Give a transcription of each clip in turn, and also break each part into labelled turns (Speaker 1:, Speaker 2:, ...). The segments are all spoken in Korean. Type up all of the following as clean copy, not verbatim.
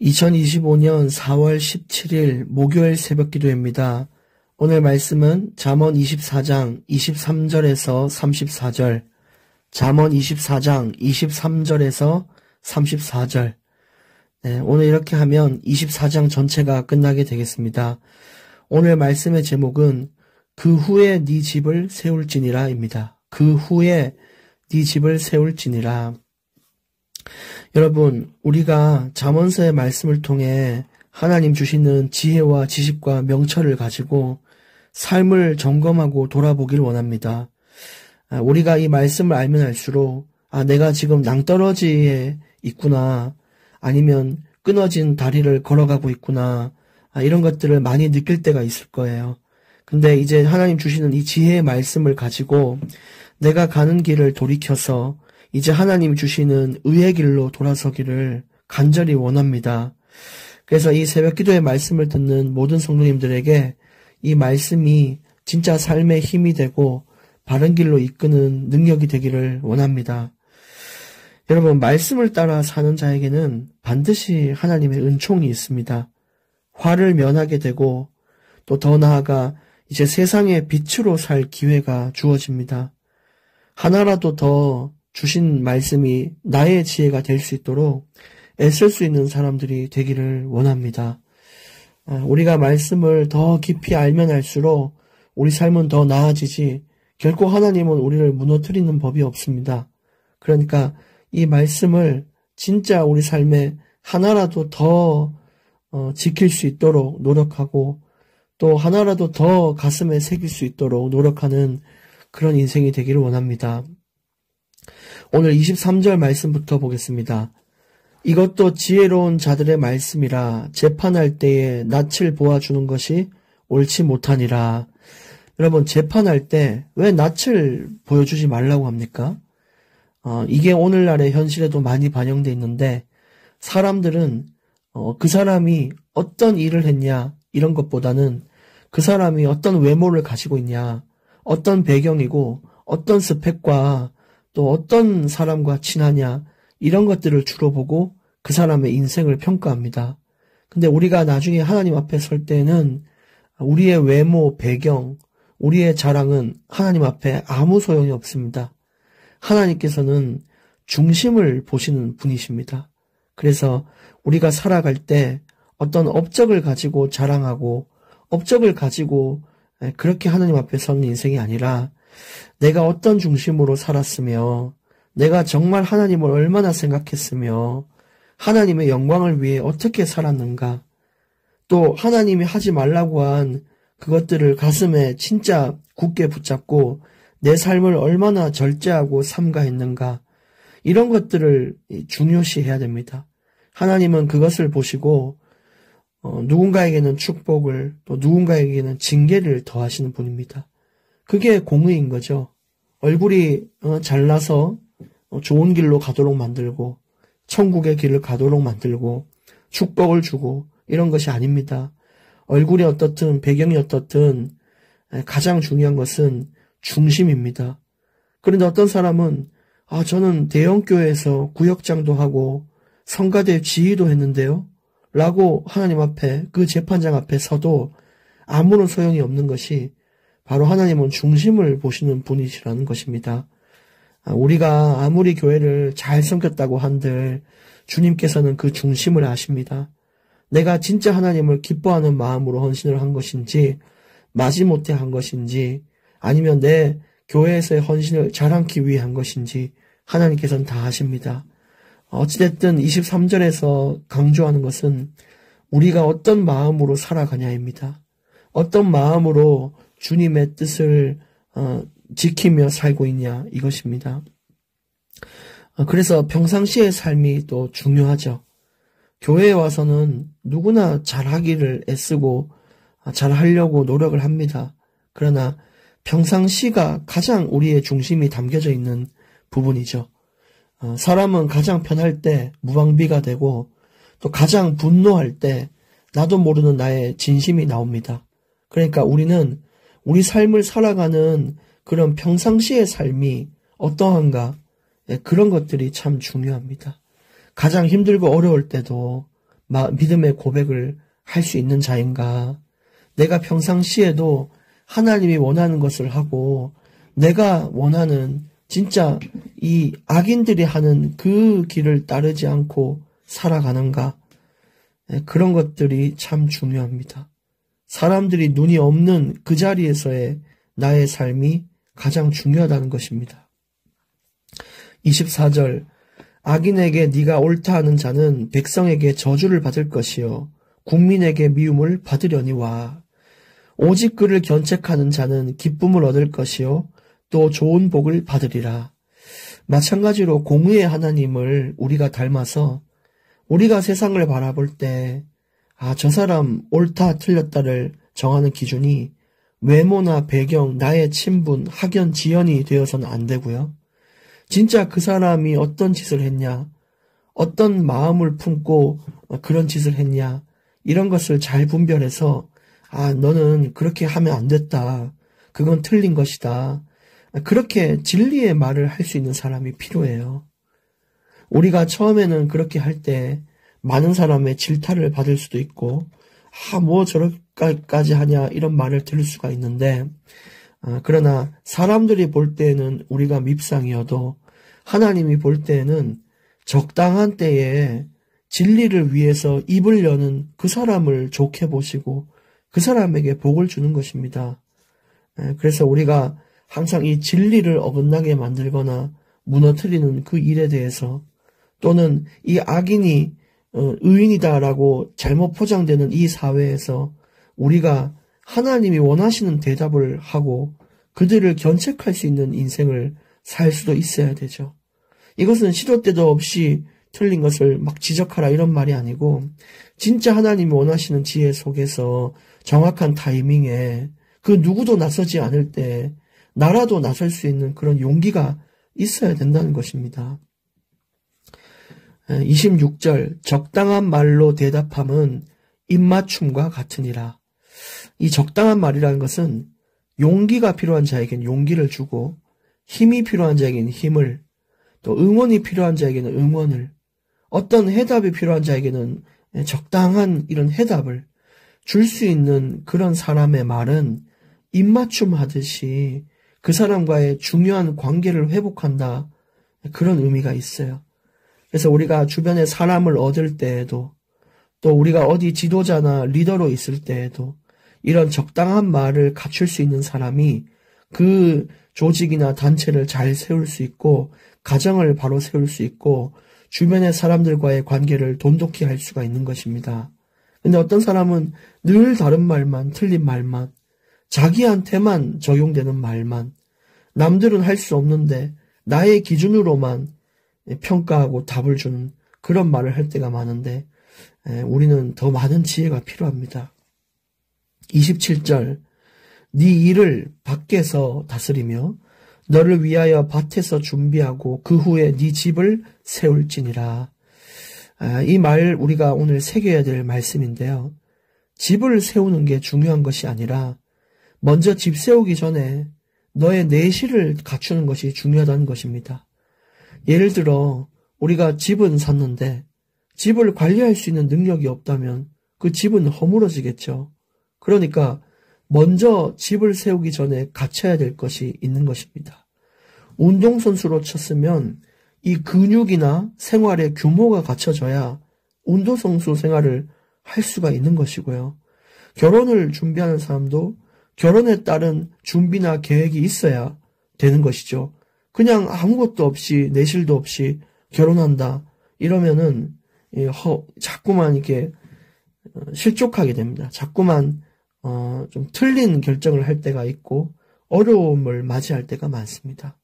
Speaker 1: 2025년 4월 17일 목요일 새벽기도입니다. 오늘 말씀은 잠언 24장 23절에서 34절, 잠언 24장 23절에서 34절. 오늘 이렇게 하면 24장 전체가 끝나게 되겠습니다. 오늘 말씀의 제목은 그 후에 네 집을 세울지니라 입니다. 그 후에 네 집을 세울지니라. 여러분, 우리가 잠언서의 말씀을 통해 하나님 주시는 지혜와 지식과 명철을 가지고 삶을 점검하고 돌아보길 원합니다. 우리가 이 말씀을 알면 알수록 내가 지금 낭떠러지에 있구나, 아니면 끊어진 다리를 걸어가고 있구나, 이런 것들을 많이 느낄 때가 있을 거예요. 근데 이제 하나님 주시는 이 지혜의 말씀을 가지고 내가 가는 길을 돌이켜서 이제 하나님이 주시는 의의 길로 돌아서기를 간절히 원합니다. 그래서 이 새벽기도의 말씀을 듣는 모든 성도님들에게 이 말씀이 진짜 삶의 힘이 되고 바른 길로 이끄는 능력이 되기를 원합니다. 여러분, 말씀을 따라 사는 자에게는 반드시 하나님의 은총이 있습니다. 화를 면하게 되고 또 더 나아가 이제 세상의 빛으로 살 기회가 주어집니다. 하나라도 더 주신 말씀이 나의 지혜가 될 수 있도록 애쓸 수 있는 사람들이 되기를 원합니다. 우리가 말씀을 더 깊이 알면 알수록 우리 삶은 더 나아지지 결코 하나님은 우리를 무너뜨리는 법이 없습니다. 그러니까 이 말씀을 진짜 우리 삶에 하나라도 더 지킬 수 있도록 노력하고 또 하나라도 더 가슴에 새길 수 있도록 노력하는 그런 인생이 되기를 원합니다. 오늘 23절 말씀부터 보겠습니다. 이것도 지혜로운 자들의 말씀이라 재판할 때에 낯을 보아주는 것이 옳지 못하니라. 여러분, 재판할 때 왜 낯을 보여주지 말라고 합니까? 이게 오늘날의 현실에도 많이 반영돼 있는데 사람들은 그 사람이 어떤 일을 했냐 이런 것보다는 그 사람이 어떤 외모를 가지고 있냐, 어떤 배경이고 어떤 스펙과 또 어떤 사람과 친하냐 이런 것들을 주로 보고 그 사람의 인생을 평가합니다. 근데 우리가 나중에 하나님 앞에 설 때는 우리의 외모, 배경, 우리의 자랑은 하나님 앞에 아무 소용이 없습니다. 하나님께서는 중심을 보시는 분이십니다. 그래서 우리가 살아갈 때 어떤 업적을 가지고 자랑하고 업적을 가지고 그렇게 하나님 앞에 서는 인생이 아니라 내가 어떤 중심으로 살았으며 내가 정말 하나님을 얼마나 생각했으며 하나님의 영광을 위해 어떻게 살았는가, 또 하나님이 하지 말라고 한 그것들을 가슴에 진짜 굳게 붙잡고 내 삶을 얼마나 절제하고 삼가했는가, 이런 것들을 중요시해야 됩니다. 하나님은 그것을 보시고 누군가에게는 축복을 또 누군가에게는 징계를 더하시는 분입니다. 그게 공의인 거죠. 얼굴이 잘나서 좋은 길로 가도록 만들고 천국의 길을 가도록 만들고 축복을 주고 이런 것이 아닙니다. 얼굴이 어떻든 배경이 어떻든 가장 중요한 것은 중심입니다. 그런데 어떤 사람은 저는 대형교회에서 구역장도 하고 성가대 지휘도 했는데요 라고 하나님 앞에 그 재판장 앞에 서도 아무런 소용이 없는 것이 바로 하나님은 중심을 보시는 분이시라는 것입니다. 우리가 아무리 교회를 잘 섬겼다고 한들 주님께서는 그 중심을 아십니다. 내가 진짜 하나님을 기뻐하는 마음으로 헌신을 한 것인지 마지못해 한 것인지 아니면 내 교회에서의 헌신을 자랑기 위해 한 것인지 하나님께서는 다 아십니다. 어찌됐든 23절에서 강조하는 것은 우리가 어떤 마음으로 살아가냐입니다. 어떤 마음으로 주님의 뜻을 지키며 살고 있냐 이것입니다. 그래서 평상시의 삶이 또 중요하죠. 교회에 와서는 누구나 잘하기를 애쓰고 잘하려고 노력을 합니다. 그러나 평상시가 가장 우리의 중심이 담겨져 있는 부분이죠. 사람은 가장 편할 때 무방비가 되고 또 가장 분노할 때 나도 모르는 나의 진심이 나옵니다. 그러니까 우리는 우리 삶을 살아가는 그런 평상시의 삶이 어떠한가, 그런 것들이 참 중요합니다. 가장 힘들고 어려울 때도 믿음의 고백을 할 수 있는 자인가? 내가 평상시에도 하나님이 원하는 것을 하고 내가 원하는 진짜 이 악인들이 하는 그 길을 따르지 않고 살아가는가? 그런 것들이 참 중요합니다. 사람들이 눈이 없는 그 자리에서의 나의 삶이 가장 중요하다는 것입니다. 24절 악인에게 네가 옳다 하는 자는 백성에게 저주를 받을 것이요 국민에게 미움을 받으려니와 오직 그를 견책하는 자는 기쁨을 얻을 것이요 또 좋은 복을 받으리라. 마찬가지로 공의의 하나님을 우리가 닮아서 우리가 세상을 바라볼 때 저 사람 옳다 틀렸다를 정하는 기준이 외모나 배경, 나의 친분, 학연, 지연이 되어서는 안 되고요. 진짜 그 사람이 어떤 짓을 했냐, 어떤 마음을 품고 그런 짓을 했냐, 이런 것을 잘 분별해서 너는 그렇게 하면 안 됐다. 그건 틀린 것이다. 그렇게 진리의 말을 할 수 있는 사람이 필요해요. 우리가 처음에는 그렇게 할 때 많은 사람의 질타를 받을 수도 있고 뭐 저렇게까지 하냐 이런 말을 들을 수가 있는데 그러나 사람들이 볼 때에는 우리가 밉상이어도 하나님이 볼 때에는 적당한 때에 진리를 위해서 입을 여는 그 사람을 좋게 보시고 그 사람에게 복을 주는 것입니다. 그래서 우리가 항상 이 진리를 어긋나게 만들거나 무너뜨리는 그 일에 대해서 또는 이 악인이 의인이다라고 잘못 포장되는 이 사회에서 우리가 하나님이 원하시는 대답을 하고 그들을 견책할 수 있는 인생을 살 수도 있어야 되죠. 이것은 시도 때도 없이 틀린 것을 막 지적하라 이런 말이 아니고 진짜 하나님이 원하시는 지혜 속에서 정확한 타이밍에 그 누구도 나서지 않을 때 나라도 나설 수 있는 그런 용기가 있어야 된다는 것입니다. 26절 적당한 말로 대답함은 입맞춤과 같으니라. 이 적당한 말이라는 것은 용기가 필요한 자에게는 용기를 주고 힘이 필요한 자에게는 힘을 또 응원이 필요한 자에게는 응원을 어떤 해답이 필요한 자에게는 적당한 이런 해답을 줄 수 있는 그런 사람의 말은 입맞춤 하듯이 그 사람과의 중요한 관계를 회복한다. 그런 의미가 있어요. 그래서 우리가 주변에 사람을 얻을 때에도 또 우리가 어디 지도자나 리더로 있을 때에도 이런 적당한 말을 갖출 수 있는 사람이 그 조직이나 단체를 잘 세울 수 있고 가정을 바로 세울 수 있고 주변의 사람들과의 관계를 돈독히 할 수가 있는 것입니다. 근데 어떤 사람은 늘 다른 말만, 틀린 말만, 자기한테만 적용되는 말만, 남들은 할 수 없는데 나의 기준으로만 평가하고 답을 주는 그런 말을 할 때가 많은데 우리는 더 많은 지혜가 필요합니다. 27절 네 일을 밖에서 다스리며 너를 위하여 밭에서 준비하고 그 후에 네 집을 세울지니라. 이 말 우리가 오늘 새겨야 될 말씀인데요. 집을 세우는 게 중요한 것이 아니라 먼저 집 세우기 전에 너의 내실을 갖추는 것이 중요하다는 것입니다. 예를 들어 우리가 집은 샀는데 집을 관리할 수 있는 능력이 없다면 그 집은 허물어지겠죠. 그러니까 먼저 집을 세우기 전에 갖춰야 될 것이 있는 것입니다. 운동선수로 쳤으면 이 근육이나 생활의 규모가 갖춰져야 운동선수 생활을 할 수가 있는 것이고요. 결혼을 준비하는 사람도 결혼에 따른 준비나 계획이 있어야 되는 것이죠. 그냥 아무것도 없이 내실도 없이 결혼한다 이러면은 자꾸만 이렇게 실족하게 됩니다. 자꾸만 좀 틀린 결정을 할 때가 있고 어려움을 맞이할 때가 많습니다.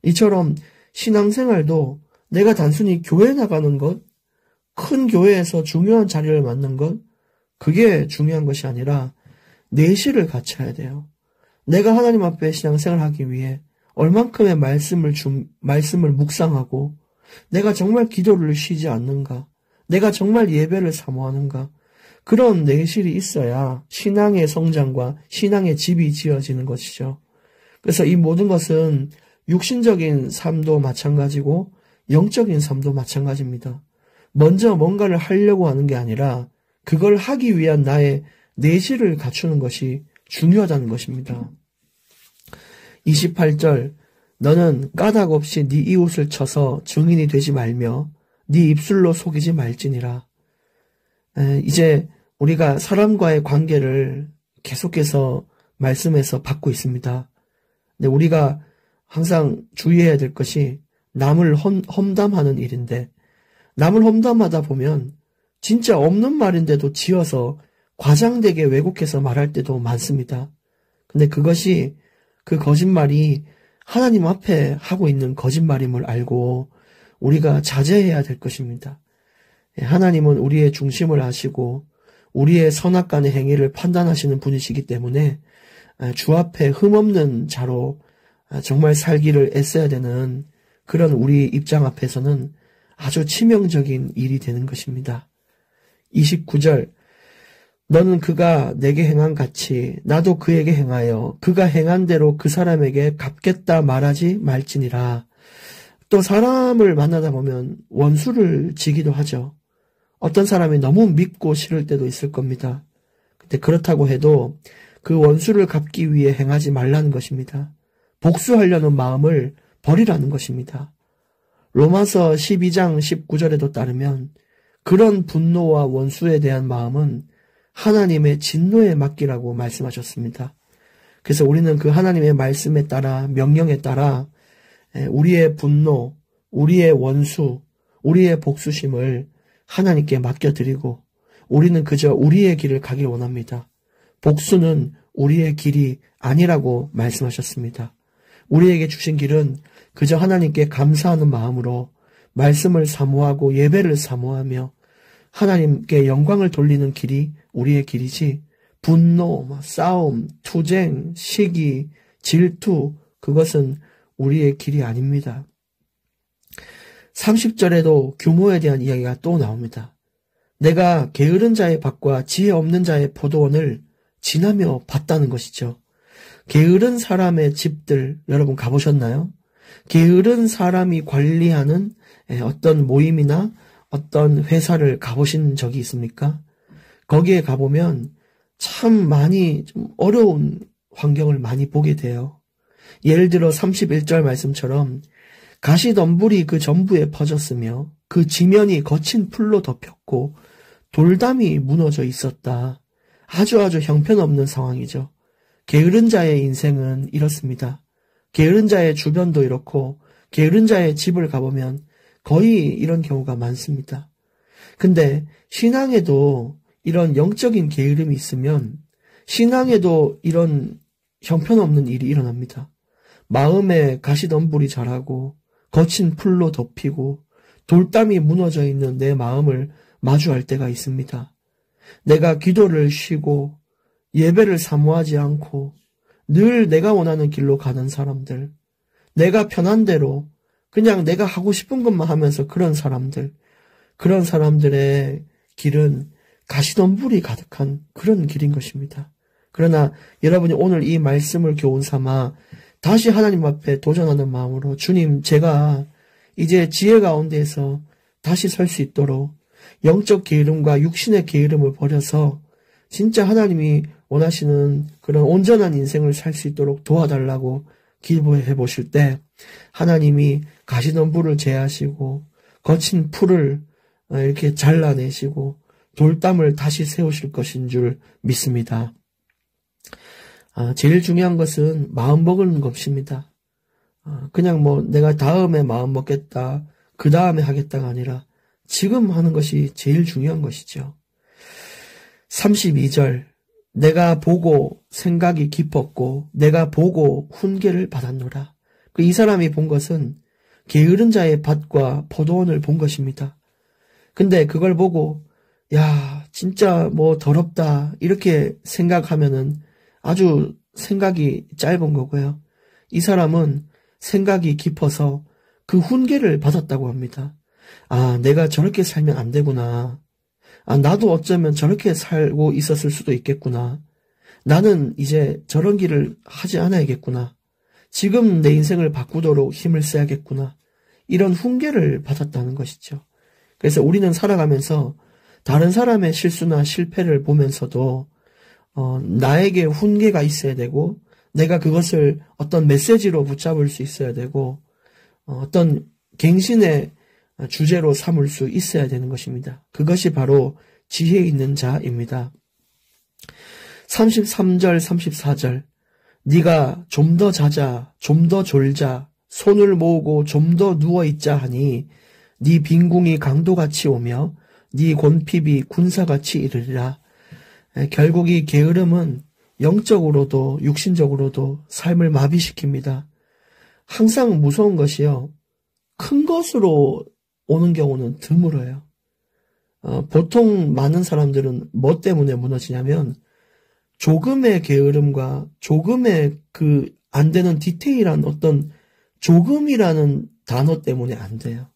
Speaker 1: 이처럼 신앙생활도 내가 단순히 교회 나가는 것, 큰 교회에서 중요한 자리를 맡는 것, 그게 중요한 것이 아니라 내실을 갖춰야 돼요. 내가 하나님 앞에 신앙생활하기 위해 얼만큼의 말씀을 묵상하고 내가 정말 기도를 쉬지 않는가, 내가 정말 예배를 사모하는가, 그런 내실이 있어야 신앙의 성장과 신앙의 집이 지어지는 것이죠. 그래서 이 모든 것은 육신적인 삶도 마찬가지고 영적인 삶도 마찬가지입니다. 먼저 뭔가를 하려고 하는 게 아니라 그걸 하기 위한 나의 내실을 갖추는 것이 중요하다는 것입니다. 28절 너는 까닭 없이 네 이웃을 쳐서 증인이 되지 말며 네 입술로 속이지 말지니라. 이제 우리가 사람과의 관계를 계속해서 말씀에서 받고 있습니다. 근데 우리가 항상 주의해야 될 것이 남을 험담하는 일인데 남을 험담하다 보면 진짜 없는 말인데도 지어서 과장되게 왜곡해서 말할 때도 많습니다. 근데 그것이 그 거짓말이 하나님 앞에 하고 있는 거짓말임을 알고 우리가 자제해야 될 것입니다. 하나님은 우리의 중심을 아시고 우리의 선악간의 행위를 판단하시는 분이시기 때문에 주 앞에 흠없는 자로 정말 살기를 애써야 되는 그런 우리 입장 앞에서는 아주 치명적인 일이 되는 것입니다. 29절 너는 그가 내게 행한 같이 나도 그에게 행하여 그가 행한 대로 그 사람에게 갚겠다 말하지 말지니라. 또 사람을 만나다 보면 원수를 지기도 하죠. 어떤 사람이 너무 믿고 싫을 때도 있을 겁니다. 근데 그렇다고 해도 그 원수를 갚기 위해 행하지 말라는 것입니다. 복수하려는 마음을 버리라는 것입니다. 로마서 12장 19절에도 따르면 그런 분노와 원수에 대한 마음은 하나님의 진노에 맡기라고 말씀하셨습니다. 그래서 우리는 그 하나님의 말씀에 따라 명령에 따라 우리의 분노, 우리의 원수, 우리의 복수심을 하나님께 맡겨드리고 우리는 그저 우리의 길을 가길 원합니다. 복수는 우리의 길이 아니라고 말씀하셨습니다. 우리에게 주신 길은 그저 하나님께 감사하는 마음으로 말씀을 사모하고 예배를 사모하며 하나님께 영광을 돌리는 길이 우리의 길이지 분노, 싸움, 투쟁, 시기, 질투 그것은 우리의 길이 아닙니다. 30절에도 규모에 대한 이야기가 또 나옵니다. 내가 게으른 자의 밭과 지혜 없는 자의 포도원을 지나며 봤다는 것이죠. 게으른 사람의 집들 여러분 가보셨나요? 게으른 사람이 관리하는 어떤 모임이나 어떤 회사를 가보신 적이 있습니까? 거기에 가보면 참 많이 좀 어려운 환경을 많이 보게 돼요. 예를 들어 31절 말씀처럼 가시덤불이 그 전부에 퍼졌으며 그 지면이 거친 풀로 덮였고 돌담이 무너져 있었다. 아주 형편없는 상황이죠. 게으른 자의 인생은 이렇습니다. 게으른 자의 주변도 이렇고 게으른 자의 집을 가보면 거의 이런 경우가 많습니다. 근데 신앙에도 이런 영적인 게으름이 있으면 신앙에도 이런 형편없는 일이 일어납니다. 마음에 가시덤불이 자라고 거친 풀로 덮이고 돌담이 무너져 있는 내 마음을 마주할 때가 있습니다. 내가 기도를 쉬고 예배를 사모하지 않고 늘 내가 원하는 길로 가는 사람들, 내가 편한 대로 그냥 내가 하고 싶은 것만 하면서 그런 사람들의 길은 가시덤불이 가득한 그런 길인 것입니다. 그러나 여러분이 오늘 이 말씀을 교훈 삼아 다시 하나님 앞에 도전하는 마음으로 주님 제가 이제 지혜 가운데에서 다시 설 수 있도록 영적 게으름과 육신의 게으름을 버려서 진짜 하나님이 원하시는 그런 온전한 인생을 살 수 있도록 도와달라고 기도해 보실 때 하나님이 가시덤불을 제하시고 거친 풀을 이렇게 잘라내시고 돌담을 다시 세우실 것인 줄 믿습니다. 제일 중요한 것은 마음 먹는 것입니다. 그냥 내가 다음에 마음 먹겠다, 그 다음에 하겠다가 아니라 지금 하는 것이 제일 중요한 것이죠. 32절 내가 보고 생각이 깊었고 내가 보고 훈계를 받았노라. 이 사람이 본 것은 게으른 자의 밭과 포도원을 본 것입니다. 근데 그걸 보고 야 진짜 더럽다 이렇게 생각하면은 아주 생각이 짧은 거고요. 이 사람은 생각이 깊어서 그 훈계를 받았다고 합니다. 내가 저렇게 살면 안 되구나. 나도 어쩌면 저렇게 살고 있었을 수도 있겠구나. 나는 이제 저런 길을 하지 않아야겠구나. 지금 내 인생을 바꾸도록 힘을 써야겠구나. 이런 훈계를 받았다는 것이죠. 그래서 우리는 살아가면서 다른 사람의 실수나 실패를 보면서도 나에게 훈계가 있어야 되고 내가 그것을 어떤 메시지로 붙잡을 수 있어야 되고 어떤 갱신의 주제로 삼을 수 있어야 되는 것입니다. 그것이 바로 지혜 있는 자입니다. 33절, 34절 네가 좀 더 자자, 좀 더 졸자, 손을 모으고 좀 더 누워있자 하니 네 빈궁이 강도같이 오며 네 곤핍이 군사같이 이르리라. 결국 이 게으름은 영적으로도 육신적으로도 삶을 마비시킵니다. 항상 무서운 것이요. 큰 것으로 오는 경우는 드물어요. 보통 많은 사람들은 뭐 때문에 무너지냐면 조금의 게으름과 조금의 안 되는 디테일한 어떤 조금이라는 단어 때문에 안 돼요.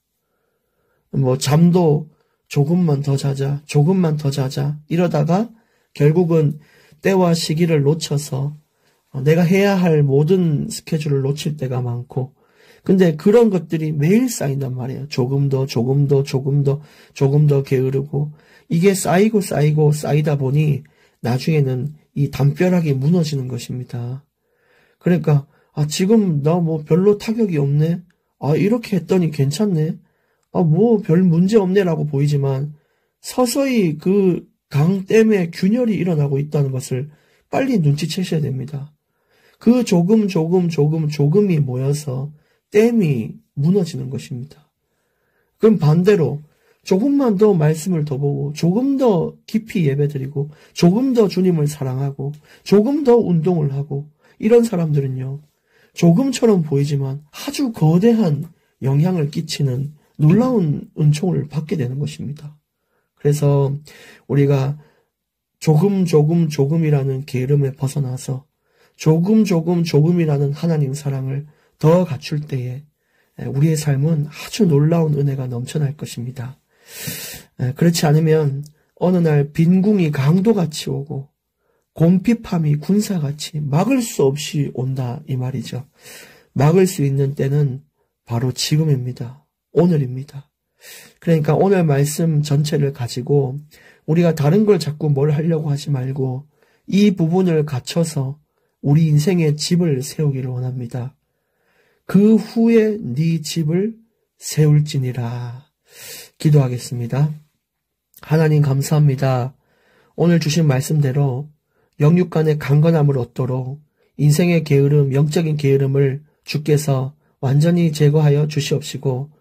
Speaker 1: 잠도 조금만 더 자자, 조금만 더 자자 이러다가 결국은 때와 시기를 놓쳐서 내가 해야 할 모든 스케줄을 놓칠 때가 많고 근데 그런 것들이 매일 쌓인단 말이에요. 조금 더 게으르고 이게 쌓이고 쌓이다 보니 나중에는 이 담벼락이 무너지는 것입니다. 그러니까 지금 나 별로 타격이 없네. 이렇게 했더니 괜찮네. 별 문제 없네라고 보이지만 서서히 그 강댐에 균열이 일어나고 있다는 것을 빨리 눈치채셔야 됩니다. 그 조금이 모여서 댐이 무너지는 것입니다. 그럼 반대로 조금만 더 말씀을 더 보고 조금 더 깊이 예배드리고 조금 더 주님을 사랑하고 조금 더 운동을 하고 이런 사람들은요. 조금처럼 보이지만 아주 거대한 영향을 끼치는 놀라운 은총을 받게 되는 것입니다. 그래서 우리가 조금이라는 게으름에 벗어나서 조금이라는 하나님 사랑을 더 갖출 때에 우리의 삶은 아주 놀라운 은혜가 넘쳐날 것입니다. 그렇지 않으면 어느 날 빈궁이 강도같이 오고 곰핍함이 군사같이 막을 수 없이 온다 이 말이죠. 막을 수 있는 때는 바로 지금입니다. 오늘입니다. 그러니까 오늘 말씀 전체를 가지고 우리가 다른 걸 자꾸 뭘 하려고 하지 말고 이 부분을 갖춰서 우리 인생의 집을 세우기를 원합니다. 그 후에 네 집을 세울지니라. 기도하겠습니다. 하나님 감사합니다. 오늘 주신 말씀대로 영육 간의 강건함을 얻도록 인생의 게으름, 영적인 게으름을 주께서 완전히 제거하여 주시옵시고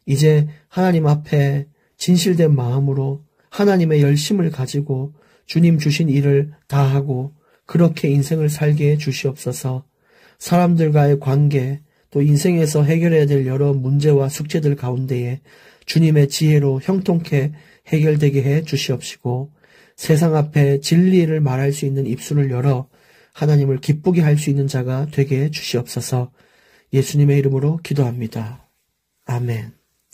Speaker 1: 이제 하나님 앞에 진실된 마음으로 하나님의 열심을 가지고 주님 주신 일을 다하고 그렇게 인생을 살게 해 주시옵소서. 사람들과의 관계 또 인생에서 해결해야 될 여러 문제와 숙제들 가운데에 주님의 지혜로 형통케 해결되게 해 주시옵시고 세상 앞에 진리를 말할 수 있는 입술을 열어 하나님을 기쁘게 할 수 있는 자가 되게 해 주시옵소서. 예수님의 이름으로 기도합니다. 아멘.